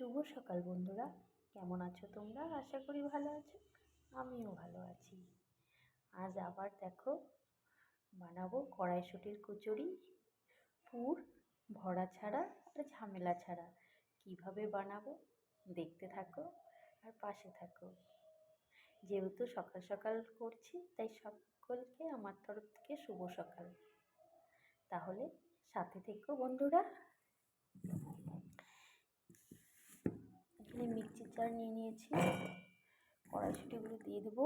শুভ সকাল বন্ধুরা, কেমন আছো তোমরা? আশা করি ভালো আছো। আমিও ভালো আছি। আজ আবার দেখো বানাবো কড়াইশুঁটির কচুরি, পুর ভরা ছাড়া আর ঝামেলা ছাড়া। কিভাবে বানাবো দেখতে থাকো আর পাশে থাকো। যেহেতু সকাল সকাল করছি তাই সকলকে আমার তরফ থেকে শুভ সকাল। তাহলে সাথে থেকো বন্ধুরা। এখানে মিক্সির জার নিয়ে নিয়েছি, কড়াইশুঁটিগুলো দিয়ে দেবো।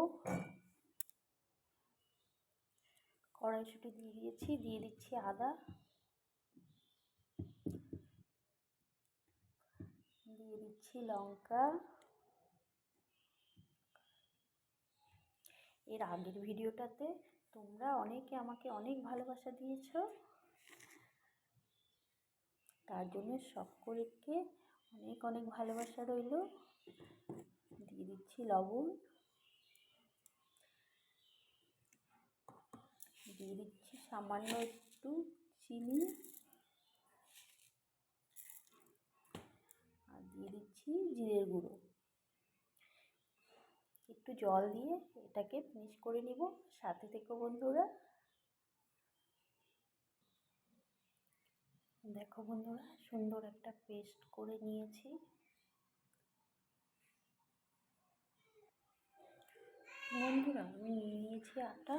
কড়াইশুঁটি দিয়ে দিয়েছি, দিয়ে দিচ্ছি আদা, দিয়ে দিচ্ছি লঙ্কা। এর আগের ভিডিওটাতে তোমরা অনেকে আমাকে অনেক ভালোবাসা দিয়েছো, তার জন্য সকলকে অনেক অনেক ভালোবাসা রইল। দিয়ে দিচ্ছি লবণ, দিয়ে দিচ্ছি সামান্য একটু চিনি, আর দিয়ে দিচ্ছি জিরের গুঁড়ো। একটু জল দিয়ে এটাকে মিক্স করে নিব। সাথে থেকো বন্ধুরা। দেখো বন্ধুরা, সুন্দর একটা পেস্ট করে নিয়েছি। বন্ধুরা, আমি নিয়ে নিয়েছি আটা।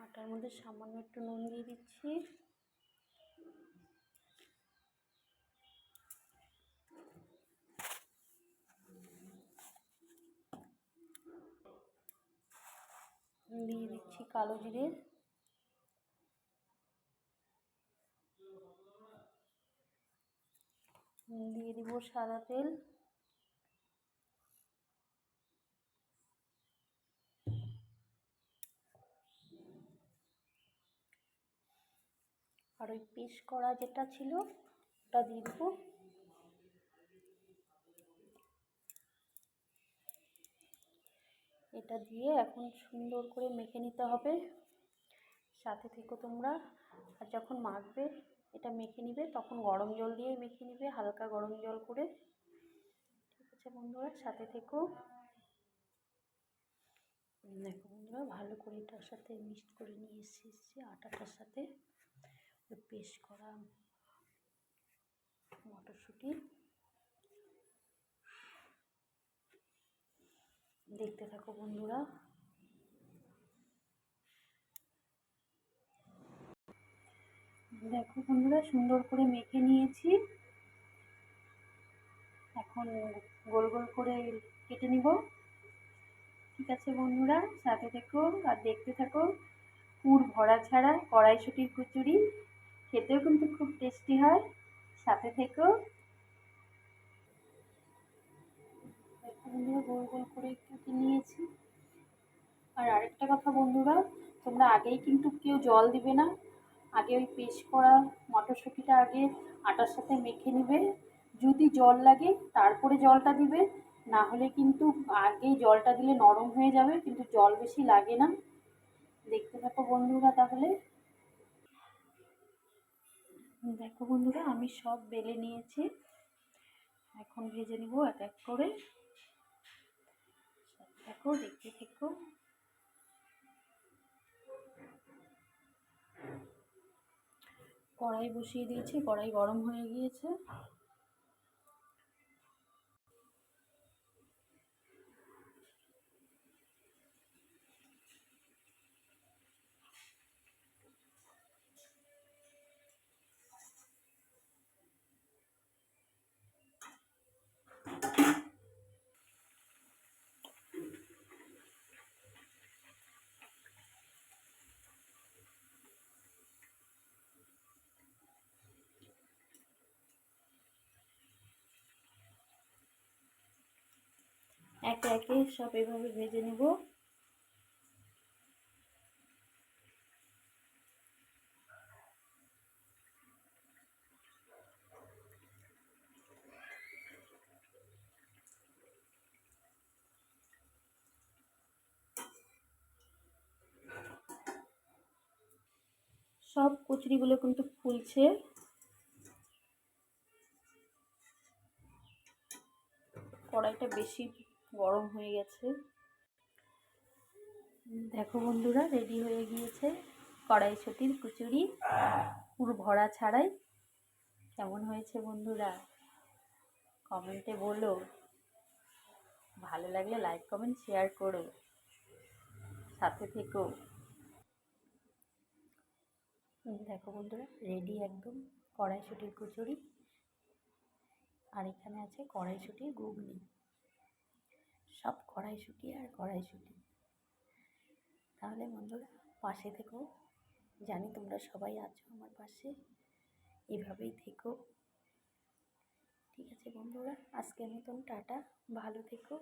আটার মধ্যে সামান্য একটু নুন দিয়ে দিচ্ছি, দিয়ে দিচ্ছি কালো জিরে, দিয়ে দিব সাদা তেল, আর ওই পেস্ট করা যেটা ছিল ওটা দিয়ে দেবো। এটা দিয়ে এখন সুন্দর করে মেখে নিতে হবে। সাথে থেকো তোমরা। আর যখন মাখবে, এটা মেখে নিবে, তখন গরম জল দিয়ে মেখে নিবে, হালকা গরম জল করে। ঠিক আছে বন্ধুরা, সাথে থেকো। দেখো বন্ধুরা, ভালো করে এটার সাথে মিক্সড করে নিয়ে এসেছি আটাটার সাথে ওই পেস্ট করা মটরশুঁটি। দেখতে থাকো বন্ধুরা। দেখো বন্ধুরা, সুন্দর করে মেখে নিয়েছি। এখন গোল গোল করে কেটে নিব। ঠিক আছে বন্ধুরা, সাথে থেকো আর দেখতে থাকো। পুর ভরা ছাড়া কড়াইশুঁটির কচুরি, খেতেও কিন্তু খুব টেস্টি হয়। সাথে থেকো। বন্ধুরা, গোল গোল করে কেটে নিয়েছি। আর আরেকটা কথা বন্ধুরা, তোমরা আগেই কিন্তু কেউ জল দিবে না। আগে ওই পেস্ট করা মটরশুঁটিটা আগে আটার সাথে মেখে নিবে। যদি জল লাগে তারপরে জলটা দিবে, না হলে কিন্তু আগেই জলটা দিলে নরম হয়ে যাবে, কিন্তু জল বেশি লাগে না। দেখতে থাকো বন্ধুরা তাহলে। দেখো বন্ধুরা, আমি সব বেলে নিয়েছি। এখন ভেজে নিব এক এক করে। দেখো, দেখতে থেকো। কড়াই বসিয়ে দিয়েছি, কড়াই গরম হয়ে গিয়েছে। একে একে সব এভাবে ভেজে নেব। সব কচুরিগুলো কিন্তু ফুলছে। কড়াইটা বেশি গরম হয়ে গেছে। দেখো বন্ধুরা, রেডি হয়ে গিয়েছে কড়াইশুঁটির কচুরি, পুরো ভরা ছাড়াই। কেমন হয়েছে বন্ধুরা কমেন্টে বলো, ভালো লাগলে লাইক কমেন্ট শেয়ার করো, সাথে থেকো। দেখো বন্ধুরা, রেডি একদম কড়াইশুঁটির কচুরি। আর এখানে আছে কড়াইশুঁটির ঘুগনি, সব কড়াইশুঁটি আর কড়াইশুঁটি। তাহলে বন্ধুরা পাশে থেকো, জানি তোমরা সবাই আছো আমার পাশে, এভাবেই থেকো। ঠিক আছে বন্ধুরা, আজকের মতন টাটা, ভালো থেকো।